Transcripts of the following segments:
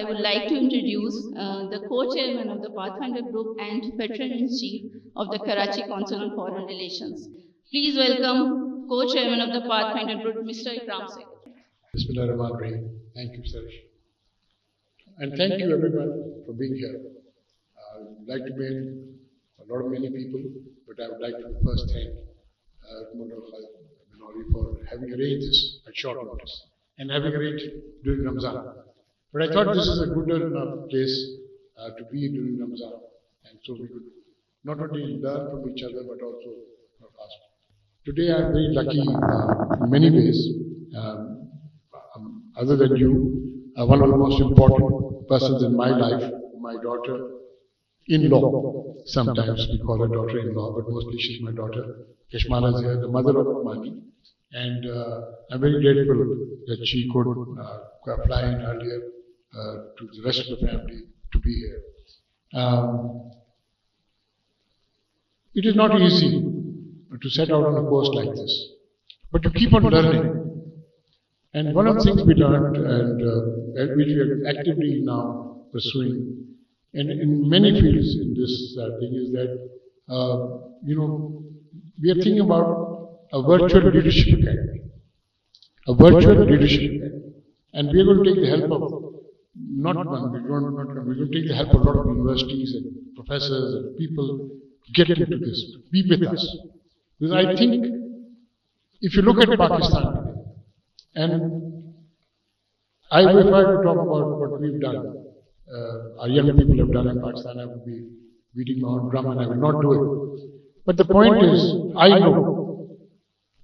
I would like to introduce the co-chairman of the Pathfinder Group and Veteran-in-Chief of the Karachi Council on Foreign Relations. Please welcome co-chairman of the Pathfinder Group, Mr. Ikram Singh. Bismillahirrahmanirrahim. Thank you, Sarish. And thank you everyone for being here. I would like to name many people, but I would like to first thank for having arranged this at short notice and having arranged during Ramzan. But I thought this is a good enough place to be during Ramzan, and so we could not only learn from each other but also fast. Today I am very lucky in many ways. Other than you, one of the most important persons in my life, my daughter-in-law. Sometimes we call her daughter-in-law, but mostly she's my daughter. Kashmala is here, the mother of Mani. And I'm very grateful that she could fly in earlier to the rest of the family to be here. It is not easy to set out on a course like this, but to keep on learning. And one of the things we learned, and which we are actively now pursuing, and in many fields in this thing, is that we are thinking about a virtual leadership academy, and we are going to take the help of we're going to take the help of a lot of universities and professors and people to get into this, be with us. Because I think if you look at Pakistan today, and if I were to talk about what we've done, our young people have done in Pakistan, I would be beating my own drum and I will not do it. But the point is, I know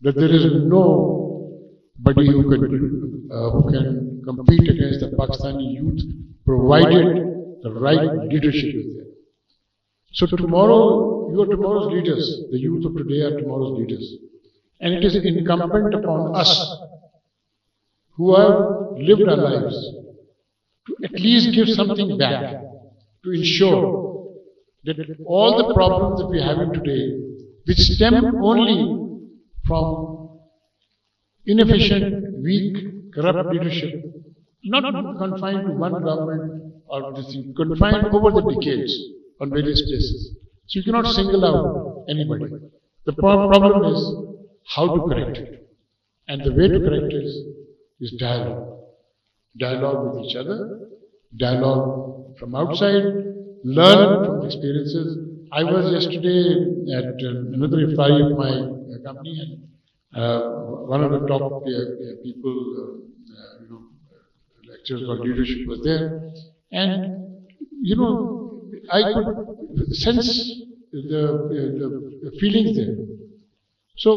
that there is nobody who can compete against the Pakistani youth, provided the right leadership is there. So tomorrow, you are tomorrow's leaders. The youth of today are tomorrow's leaders. And it is incumbent upon us who have lived our lives to at least give something back, to ensure that all the problems that we are having today, which stem only from inefficient, weak, corrupt leadership, not confined to one government or this thing, confined over the decades on various places. So you cannot single out anybody. The problem is how to correct it. And the way to correct it is dialogue. Dialogue with each other, dialogue from outside, learn from experiences. I was yesterday at another iftari of my company, and one of the top people, lecturers on leadership was there, and I could sense the feelings there. So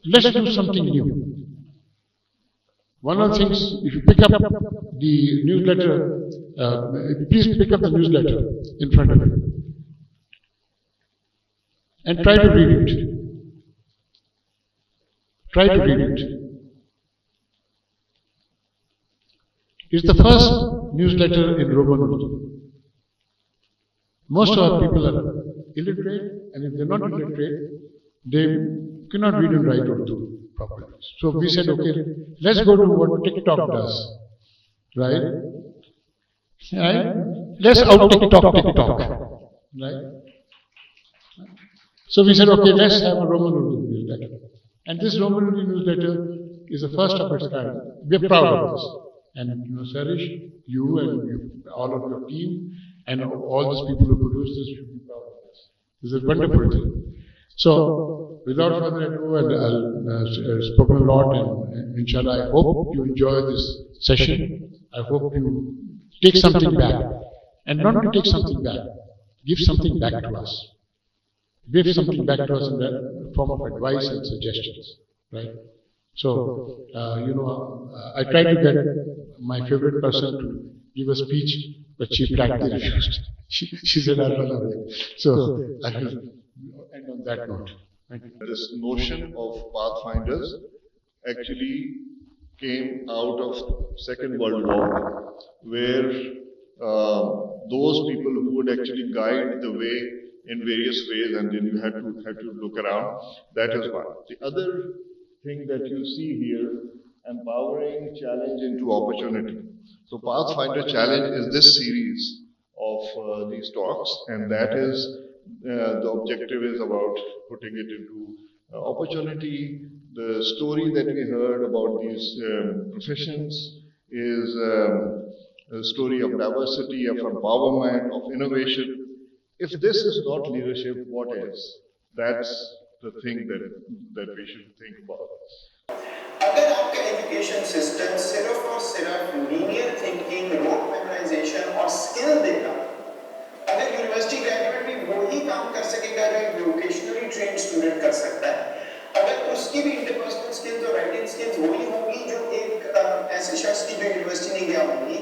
let's do something new. One of the things, if you pick up the newsletter, please pick up the newsletter in front of you and try to read it. Try to read it. It's the first newsletter in Roman. Most of our people are illiterate, and if they're not illiterate, they cannot read and write Urdu properly. So we said, okay, let's go to what TikTok does, right? Let's out TikTok, right? So we said, okay, let's have a Roman Urdu newsletter. And this Roman Urdu newsletter is the first of its kind. We're proud of this. And Sarish, you and all of your team, and all these people who produce this should be proud of this. This is a wonderful thing. So, without further ado, and I've spoken a lot, and inshallah, I hope you enjoy this session. I hope you take something back. And not only take something back, give something back to us. Give something back to us in the form of advice and suggestions, right? So, I tried to get my favorite person to give a speech, but she flatly refused. She said, I'll run away. So, I will end on that note. Thank you. This notion of pathfinders actually came out of Second World War, where those people who would actually guide the way in various ways, and then you had to look around. That is one. The other thing that you see here, empowering challenge into opportunity. So Pathfinder Challenge is this series of these talks, and that is the objective is about putting it into opportunity. The story that we heard about these professions is a story of diversity, of empowerment, of innovation. If this is not leadership, what is? That's the thing that we should think about. अगर आपका education system सिर्फ और सिर्फ linear thinking, road memorisation और skill देगा, अगर university graduate भी वही काम कर सकेगा जो एक वोकेशनली ट्रेन्ड स्टूडेंट कर सकता है, अगर उसकी भी इंटरपर्सनल स्किल्स और राइटिंग स्किल्स वही होंगी जो एक ऐसे शख्स की जो यूनिवर्सिटी नहीं गया होगी,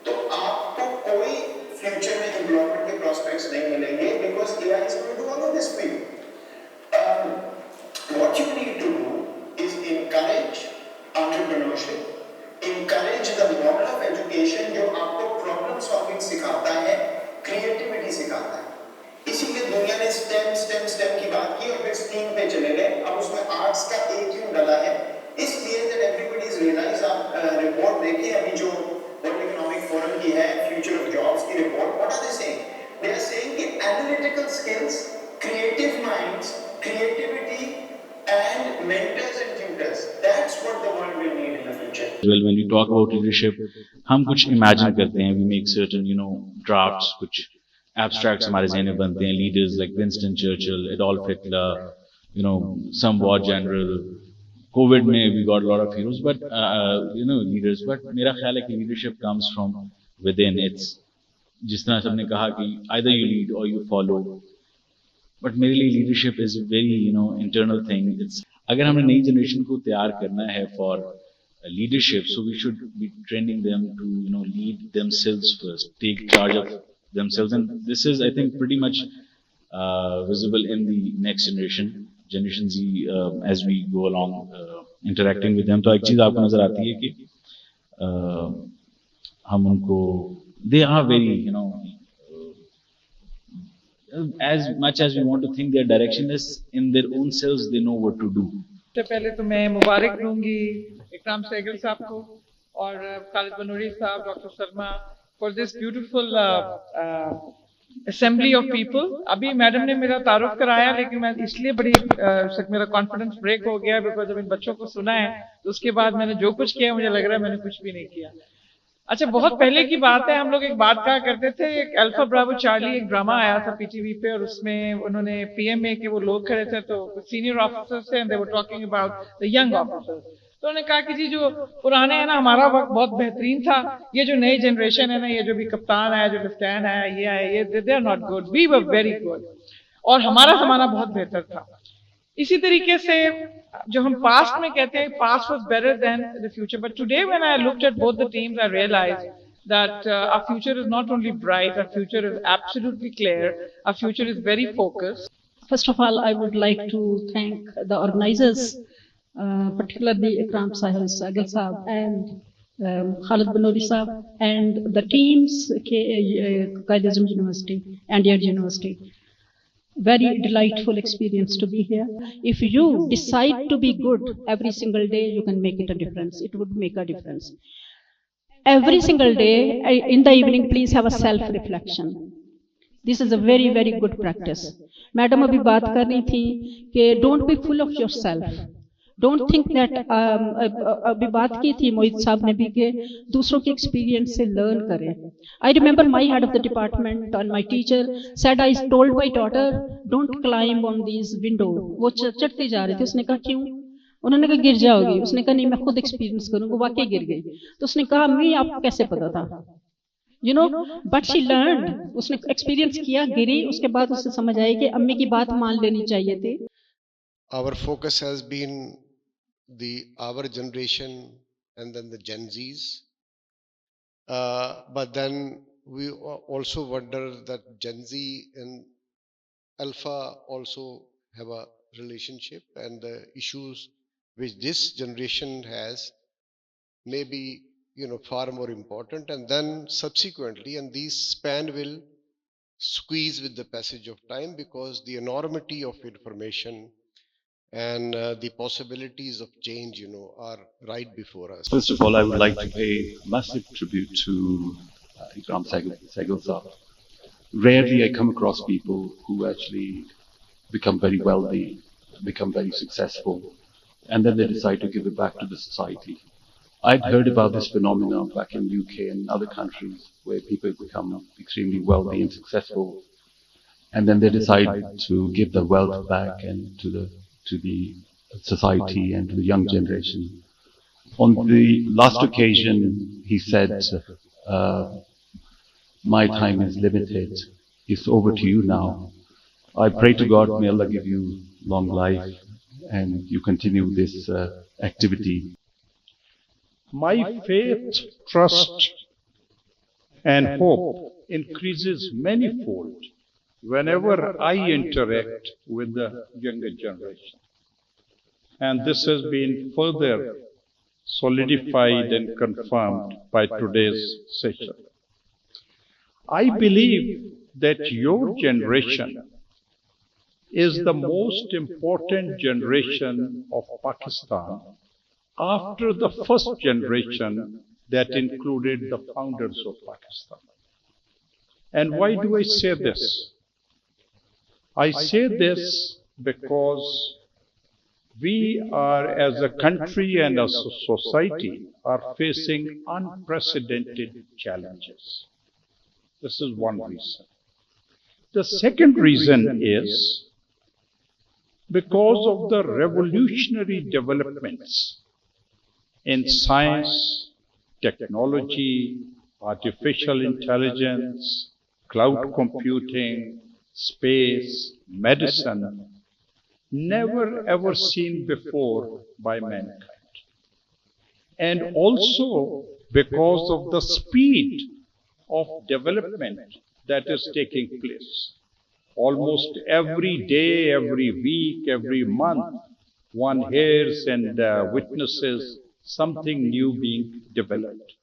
तो आपको कोई फ्यूचर में एम्प्लॉयमेंट के प्रॉस्पेक्ट्स नहीं मिलेंगे, because AI is going to do all of this for you. What you need to do is encourage entrepreneurship, encourage the model of education जो आपको problem solving सिखाता है, creativity सिखाता है. इसीलिए दुनिया ने STEM की बात की और फिर STEAM पे चले गए. अब उसमें आर्ट्स का एक क्यों डाला है? इसलिए that everybody is realize. आप रिपोर्ट देखिए अभी जो World Economic Forum की है, Future of Jobs की report, what are they saying? They are saying कि analytical skills, creative minds, creativity and mentors and tutors, that's what the world will need in the future. Well, when we talk about leadership, हम कुछ imagine करते हैं, we make certain, drafts, कुछ abstracts हमारे ज़हन में बनते हैं, leaders like Winston Churchill, Adolf Hitler, some war general. COVID में we got a lot of heroes, but leaders. But मेरा ख्याल है कि leadership comes from within. It's जिस तरह सबने कहा कि either you lead or you follow. But मेरे लिए leadership is very internal thing. It's अगर हमें नई जनरेशन को तैयार करना है for leadership, so we should be training them to lead themselves first, take charge of themselves, and this is I think pretty much visible in the next generation Z as we go along interacting with them. तो एक चीज़ आपको नजर आती है कि हम उनको they are very as much as we want to think their direction is in their own selves, they know what to do. सबसे पहले तो मैं मुबारक दूंगी इकराम सहगल साहब को और खालिद बनूरी साहब, doctor Sharma, for this beautiful assembly of people. अभी मैडम ने मेरा तारुफ कराया, लेकिन मैं इसलिए मेरा कॉन्फिडेंस ब्रेक हो गया बिकॉज जब इन बच्चों को सुना है तो उसके बाद मैंने जो कुछ किया मुझे लग रहा है मैंने कुछ भी नहीं किया. अच्छा, बहुत पहले की बात है, हम लोग एक बात कहा करते थे, एक अल्फा ब्रावो चार्ली एक ड्रामा आया था पीटीवी पे, और उसमें उन्होंने पीएमए के वो लोग खड़े थे, तो सीनियर ऑफिसर्स थे and they were talking about the young officers. तो उन्होंने कहा कि जी जो पुराने है ना, हमारा वक्त बहुत बेहतरीन था, ये जो नई जनरेशन है ना, ये जो भी कप्तान आया, जो लेफ्टिनेंट आया, ये आया, ये they are not good, we were very good, और हमारा जमाना बहुत बेहतर था. इसी तरीके से जो हम पास्ट में कहते हैं past was better than the future, but today when I looked at both the teams I realized that our future is not only bright, our future is absolutely clear, our future is very focused. First of all, I would like to thank the organizers, particularly Ikram Sahil Sagal Sahab and Khalid Banoori Sahab, and the teams, Qaid-e-Azam University and Yale University. Very delightful experience to be here. If you decide to be good every single day, you can make it a difference. It would make a difference. Every single day, in the evening, please have a self-reflection. This is a very, very good practice. Madam अभी बात कर रही थी कि don't be full of yourself. Don't think that अभी बात की थी मोहित साहब ने भी कि दूसरों के experience से learn करें. I remember my head of the department and my teacher said, I told my daughter, don't climb on these window. वो चढ़ती जा रही थी, उसने कहा क्यों? उन्होंने कहा गिर जाओगी. उसने कहा नहीं, मैं खुद एक्सपीरियंस करूंगा. वाकई गिर गई. तो उसने कहा अम्मी आपको कैसे पता था? But she learn. उसने एक्सपीरियंस किया, गिरी, उसके बाद उससे समझ आई कि अम्मी की बात मान लेनी चाहिए थी. Our focus has been our generation and then the Gen Zs, but then we also wonder that Gen Z and Alpha also have a relationship, and the issues which this generation has may be far more important, and then subsequently, and these span will squeeze with the passage of time because the enormity of information and the possibilities of change, are right before us. First of all, I would like to pay massive tribute to Ikram Sehgal Saab. Rarely I come across people who actually become very wealthy, become very successful, and then they decide to give it back to the society. I'd heard about this phenomenon back in UK and other countries where people become extremely wealthy and successful, and then they decide to give the wealth back and to the society and to the young generation. On the last occasion, he said, "My time is limited. It's over to you now. I pray to God, may Allah give you long life and you continue this activity." My faith, trust, and hope increases manifold whenever I interact with the younger generation. And this has been further solidified and confirmed by today's session. I believe that your generation is the most important generation of Pakistan after the first generation that included the founders of Pakistan. And why do I say this? I say this because we are, as a country and as a society, are facing unprecedented challenges. This is one reason. The second reason is because of the revolutionary developments in science, technology, artificial intelligence, cloud computing, space, medicine, never ever seen before by mankind. And also because of the speed of development that is taking place. Almost every day, every week, every month, one hears and witnesses something new being developed.